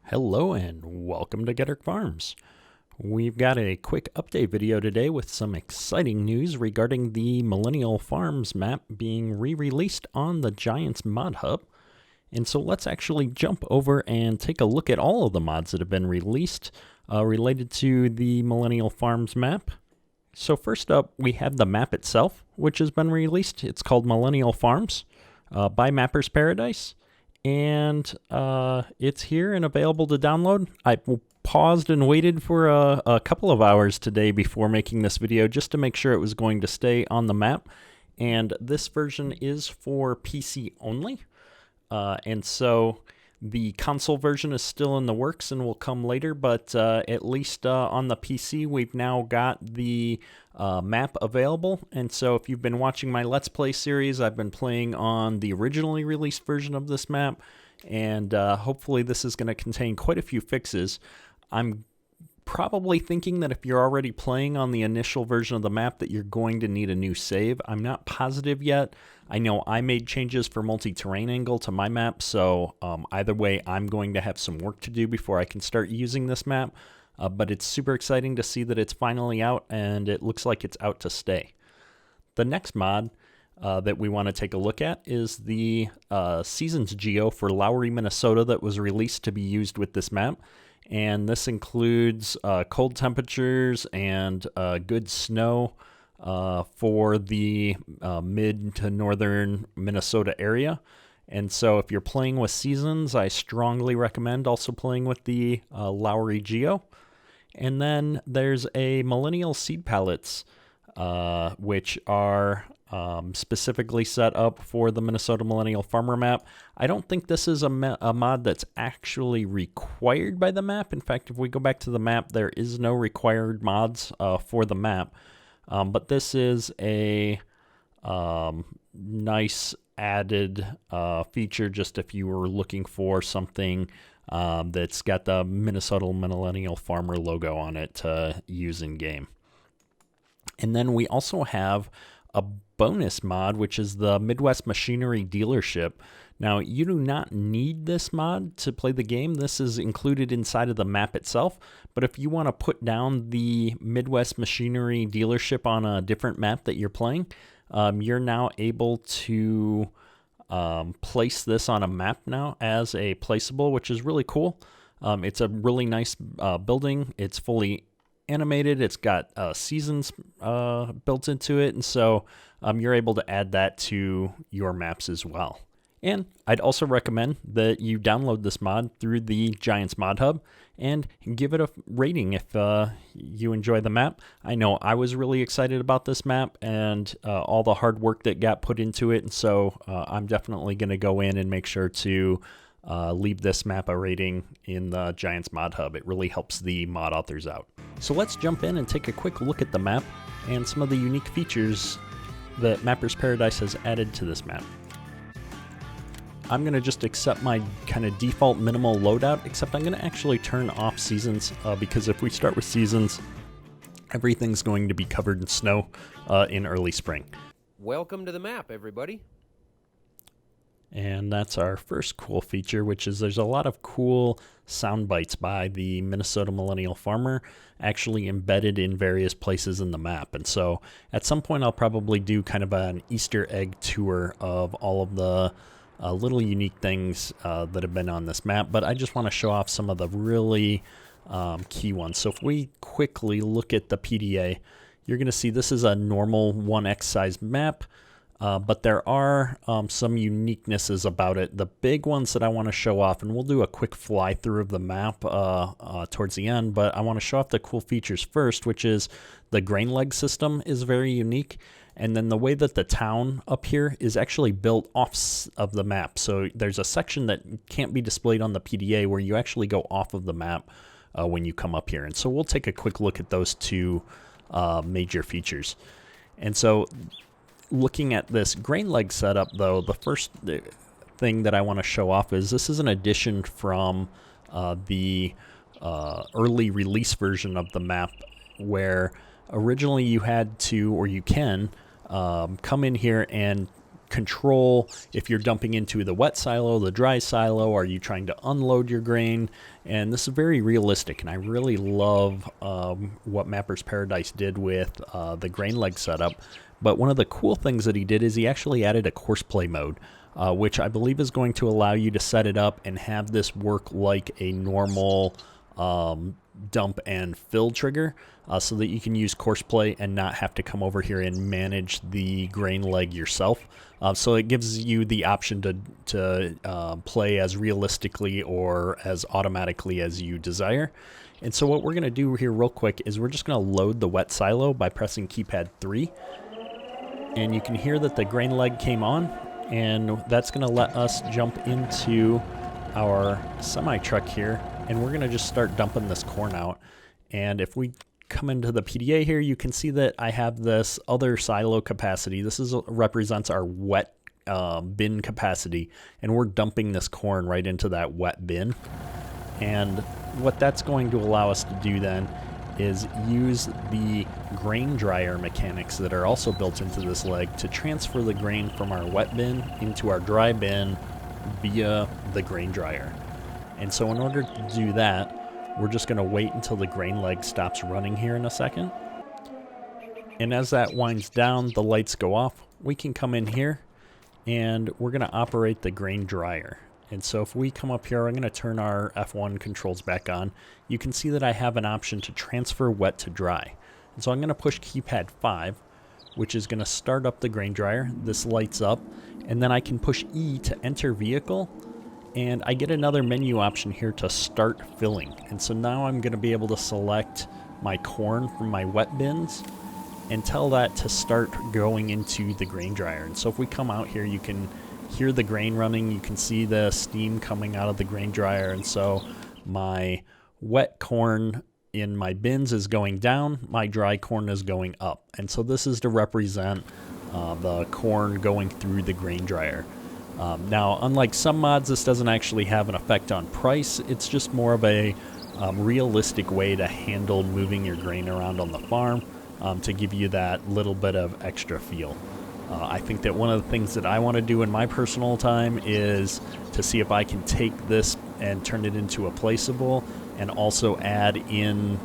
Hello and welcome to Getter Farms. We've got a quick update video today with some exciting news regarding the Millennial Farms map being re-released on the Giants mod hub. And so let's actually jump over and take a look at all of the mods that have been released related to the Millennial Farms map. So first up, we have the map itself, which has been released. It's called Millennial Farms by Mapper's Paradise. And it's here and available to download. I paused and waited for a couple of hours today before making this video just to make sure it was going to stay on the map. And this version is for PC only. And so the console version is still in the works and will come later, but at least on the PC, we've now got the map available. And so if you've been watching my Let's Play series, I've been playing on the originally released version of this map, and hopefully this is going to contain quite a few fixes. I'm probably thinking that if you're already playing on the initial version of the map that you're going to need a new save. I'm not positive yet. I know I made changes for multi-terrain angle to my map, so either way I'm going to have some work to do before I can start using this map, but it's super exciting to see that it's finally out, and it looks like it's out to stay. The next mod that we want to take a look at is the Seasons Geo for Lowry, Minnesota that was released to be used with this map. And this includes cold temperatures and good snow for the mid to northern Minnesota area. And so if you're playing with Seasons, I strongly recommend also playing with the Lowry Geo. And then there's a Millennial Seed Pallets, which are specifically set up for the Minnesota Millennial Farmer map. I don't think this is a mod that's actually required by the map. In fact, if we go back to the map, there is no required mods for the map. But this is a nice added feature just if you were looking for something that's got the Minnesota Millennial Farmer logo on it to use in game. And then we also have a bonus mod, which is the Midwest Machinery Dealership. Now, you do not need this mod to play the game. This is included inside of the map itself. But if you want to put down the Midwest Machinery Dealership on a different map that you're playing, you're now able to place this on a map now as a placeable, which is really cool. It's a really nice building. It's fully animated. It's got seasons built into it, and so you're able to add that to your maps as well. And I'd also recommend that you download this mod through the Giants mod hub and give it a rating if you enjoy the map. I know I was really excited about this map and all the hard work that got put into it, and so I'm definitely going to go in and make sure to leave this map a rating in the Giants mod hub. It really helps the mod authors out. So let's jump in and take a quick look at the map and some of the unique features that Mapper's Paradise has added to this map. I'm going to just accept my kind of default minimal loadout, except I'm going to actually turn off Seasons because if we start with Seasons, everything's going to be covered in snow in early spring. Welcome to the map, everybody. And that's our first cool feature, which is there's a lot of cool sound bites by the Minnesota Millennial Farmer actually embedded in various places in the map. And so at some point I'll probably do kind of an Easter egg tour of all of the little unique things that have been on this map. But I just want to show off some of the really key ones. So if we quickly look at the PDA, you're going to see this is a normal 1x size map. But there are some uniquenesses about it. The big ones that I want to show off, and we'll do a quick fly through of the map towards the end, but I want to show off the cool features first, which is the grain leg system is very unique. And then the way that the town up here is actually built off of the map. So there's a section that can't be displayed on the PDA where you actually go off of the map when you come up here. And so we'll take a quick look at those two major features. And so looking at this grain leg setup, though, the first thing that I want to show off is this is an addition from the early release version of the map, where originally you had to, or you can, come in here and control if you're dumping into the wet silo, the dry silo, are you trying to unload your grain? And this is very realistic, and I really love what Mapper's Paradise did with the grain leg setup. But one of the cool things that he did is he actually added a course play mode, which I believe is going to allow you to set it up and have this work like a normal dump and fill trigger, so that you can use course play and not have to come over here and manage the grain leg yourself. So it gives you the option to play as realistically or as automatically as you desire. And so what we're going to do here real quick is we're just going to load the wet silo by pressing keypad 3. And you can hear that the grain leg came on, and that's going to let us jump into our semi-truck here, and we're going to just start dumping this corn out. And if we come into the PDA here, you can see that I have this other silo capacity. This represents our wet bin capacity, and we're dumping this corn right into that wet bin. And what that's going to allow us to do then is use the grain dryer mechanics that are also built into this leg to transfer the grain from our wet bin into our dry bin via the grain dryer. And so in order to do that, we're just going to wait until the grain leg stops running here in a second. And as that winds down, the lights go off. We can come in here and we're going to operate the grain dryer. And so if we come up here, I'm going to turn our F1 controls back on. You can see that I have an option to transfer wet to dry. And so I'm going to push keypad 5, which is going to start up the grain dryer. This lights up, and then I can push E to enter vehicle, and I get another menu option here to start filling. And so now I'm going to be able to select my corn from my wet bins and tell that to start going into the grain dryer. And so if we come out here, you can hear the grain running, you can see the steam coming out of the grain dryer, and so my wet corn in my bins is going down, my dry corn is going up. And so this is to represent the corn going through the grain dryer. Now, unlike some mods, this doesn't actually have an effect on price. It's just more of a realistic way to handle moving your grain around on the farm, to give you that little bit of extra feel. I think that one of the things that I want to do in my personal time is to see if I can take this and turn it into a placeable, and also add in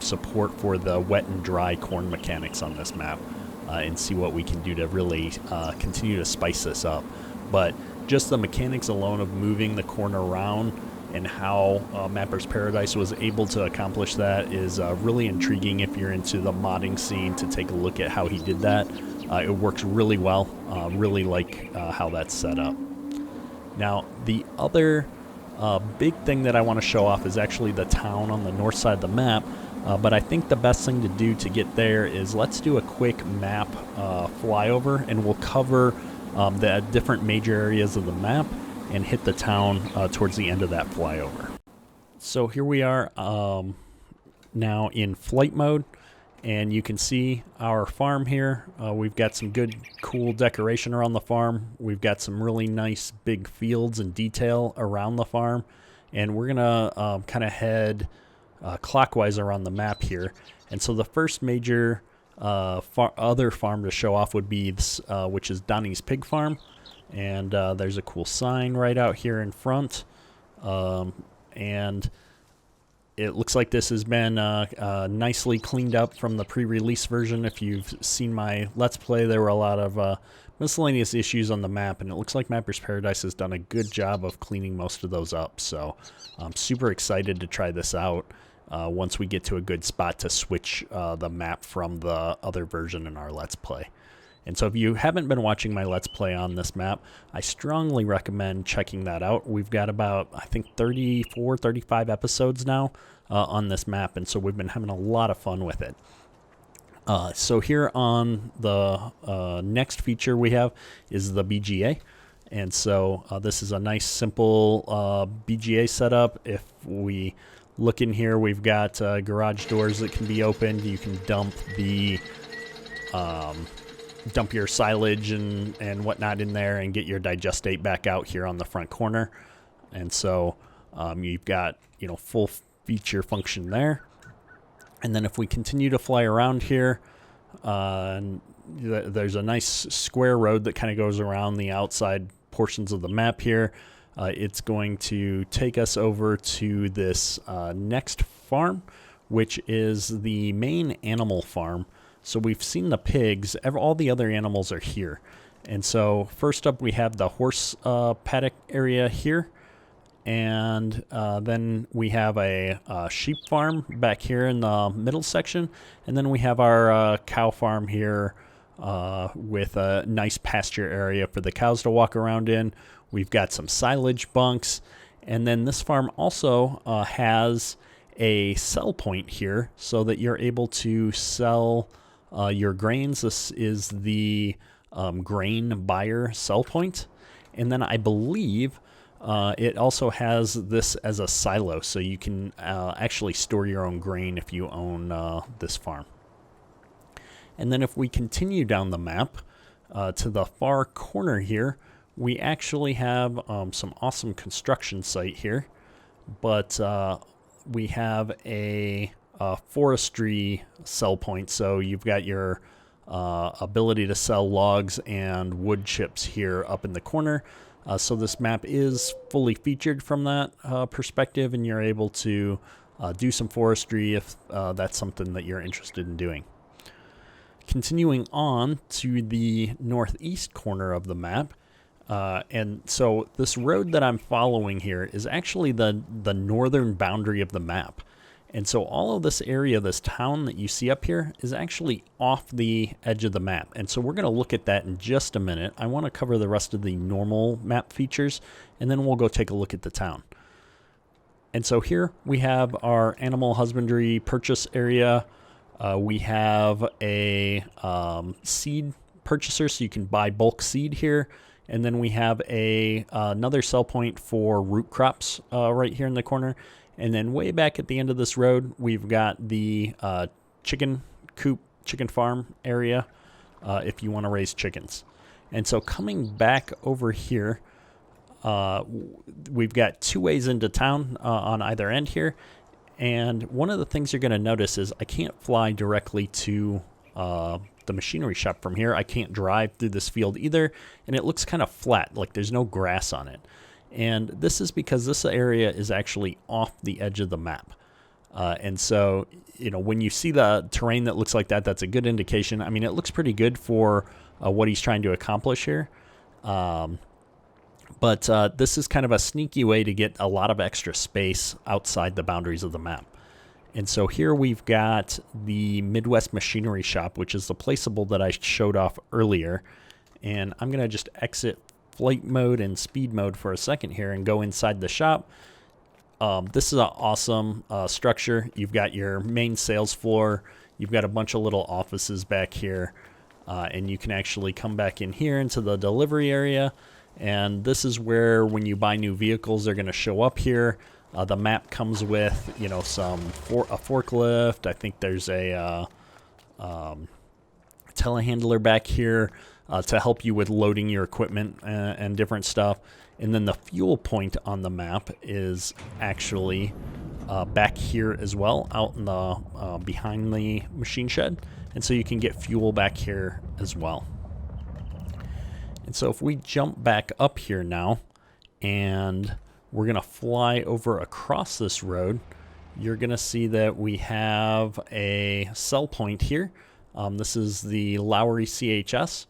support for the wet and dry corn mechanics on this map, and see what we can do to really continue to spice this up. But just the mechanics alone of moving the corn around and how Mapper's Paradise was able to accomplish that is really intriguing if you're into the modding scene, to take a look at how he did that. It works really well. Really like how that's set up. Now, the other big thing that I want to show off is actually the town on the north side of the map. But I think the best thing to do to get there is let's do a quick map flyover, and we'll cover the different major areas of the map and hit the town towards the end of that flyover. So here we are now in flight mode. And you can see our farm here. We've got some good, cool decoration around the farm. We've got some really nice big fields and detail around the farm. And we're going to kind of head clockwise around the map here. And so the first major other farm to show off would be this, which is Donnie's Pig Farm. And there's a cool sign right out here in front. And it looks like this has been nicely cleaned up from the pre-release version. If you've seen my Let's Play, there were a lot of miscellaneous issues on the map, and it looks like Mapper's Paradise has done a good job of cleaning most of those up. So I'm super excited to try this out once we get to a good spot to switch the map from the other version in our Let's Play. And so if you haven't been watching my Let's Play on this map, I strongly recommend checking that out. We've got about, I think, 34, 35 episodes now on this map, and so we've been having a lot of fun with it. So here on the next feature we have is the BGA. And so this is a nice, simple BGA setup. If we look in here, we've got garage doors that can be opened. You can dump the... dump your silage and whatnot in there and get your digestate back out here on the front corner. And so you've got, full feature function there. And then if we continue to fly around here, there's a nice square road that kind of goes around the outside portions of the map here. It's going to take us over to this next farm, which is the main animal farm. So we've seen the pigs. All the other animals are here. And so first up, we have the horse paddock area here. And then we have a sheep farm back here in the middle section. And then we have our cow farm here with a nice pasture area for the cows to walk around in. We've got some silage bunks. And then this farm also has a sell point here so that you're able to sell your grains. This is the grain buyer sell point. And then I believe it also has this as a silo, so you can actually store your own grain if you own this farm. And then if we continue down the map to the far corner here, we actually have some awesome construction site here, but we have a forestry sell point. So you've got your ability to sell logs and wood chips here up in the corner. So this map is fully featured from that perspective, and you're able to do some forestry if that's something that you're interested in doing. Continuing on to the northeast corner of the map, and so this road that I'm following here is actually the northern boundary of the map. And so all of this area, this town that you see up here, is actually off the edge of the map. And so we're going to look at that in just a minute. I want to cover the rest of the normal map features, and then we'll go take a look at the town. And so here we have our animal husbandry purchase area. We have a seed purchaser, so you can buy bulk seed here. And then we have another sell point for root crops right here in the corner. And then way back at the end of this road, we've got the chicken coop, chicken farm area if you want to raise chickens. And so coming back over here, we've got two ways into town on either end here. And one of the things you're going to notice is I can't fly directly to the machinery shop from here. I can't drive through this field either, and it looks kind of flat, like there's no grass on it. And this is because this area is actually off the edge of the map. And so, you know, when you see the terrain that looks like that, that's a good indication. I mean, it looks pretty good for what he's trying to accomplish here. But this is kind of a sneaky way to get a lot of extra space outside the boundaries of the map. And so here we've got the Midwest Machinery Shop, which is the placeable that I showed off earlier. And I'm going to just exit flight mode and speed mode for a second here and go inside the shop. This is an awesome structure. You've got your main sales floor. You've got a bunch of little offices back here. And you can actually come back in here into the delivery area. And this is where, when you buy new vehicles, they're going to show up here. The map comes with, you know, a forklift. I think there's a telehandler back here to help you with loading your equipment and different stuff. And then the fuel point on the map is actually back here as well, out in the behind the machine shed. And so you can get fuel back here as well. And so if we jump back up here now, and we're going to fly over across this road, you're going to see that we have a sell point here. This is the Lowry CHS,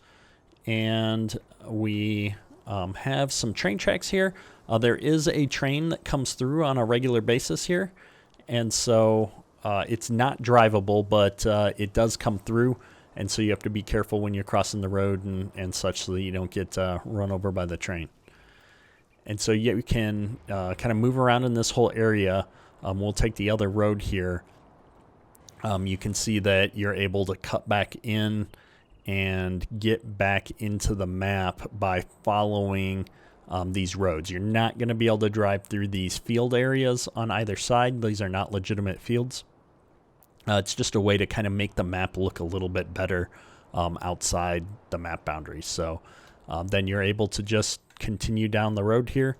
and we have some train tracks here. There is a train that comes through on a regular basis here, and so it's not drivable, but it does come through, and so you have to be careful when you're crossing the road and such, so that you don't get run over by the train. And so you can kind of move around in this whole area. We'll take the other road here. You can see that you're able to cut back in and get back into the map by following these roads. You're not going to be able to drive through these field areas on either side. These are not legitimate fields. It's just a way to kind of make the map look a little bit better outside the map boundaries. So then you're able to just continue down the road here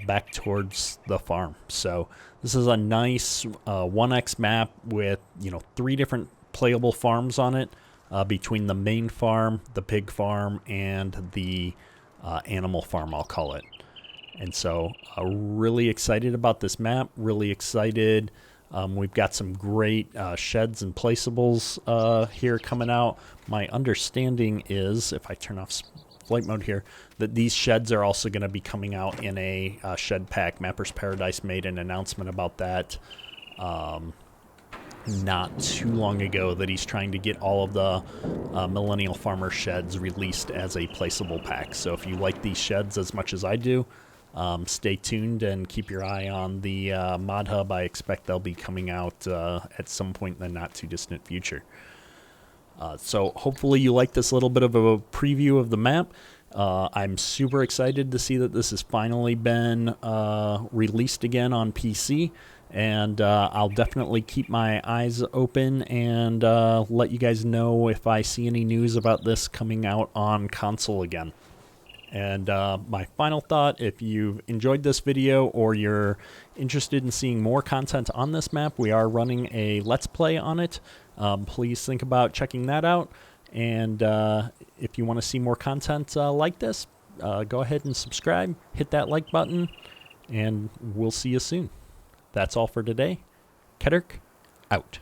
back towards the farm. So this is a nice 1x map with, you know, 3 different playable farms on it. between the main farm, the pig farm, and the animal farm, I'll call it. And so really excited about this map, really excited. We've got some great sheds and placeables here coming out. My understanding is, if I turn off flight mode here, that these sheds are also going to be coming out in a shed pack. Mapper's Paradise made an announcement about that not too long ago, that he's trying to get all of the Millennial Farmer sheds released as a placeable pack. So if you like these sheds as much as I do, stay tuned and keep your eye on the mod hub. I expect they'll be coming out at some point in the not too distant future. So hopefully you like this little bit of a preview of the map. I'm super excited to see that this has finally been released again on PC, and I'll definitely keep my eyes open and let you guys know if I see any news about this coming out on console again. And my final thought, if you enjoyed this video or you're interested in seeing more content on this map, we are running a Let's Play on it. Please think about checking that out. And if you want to see more content like this, go ahead and subscribe, hit that like button, and we'll see you soon. That's all for today. Keterk, out.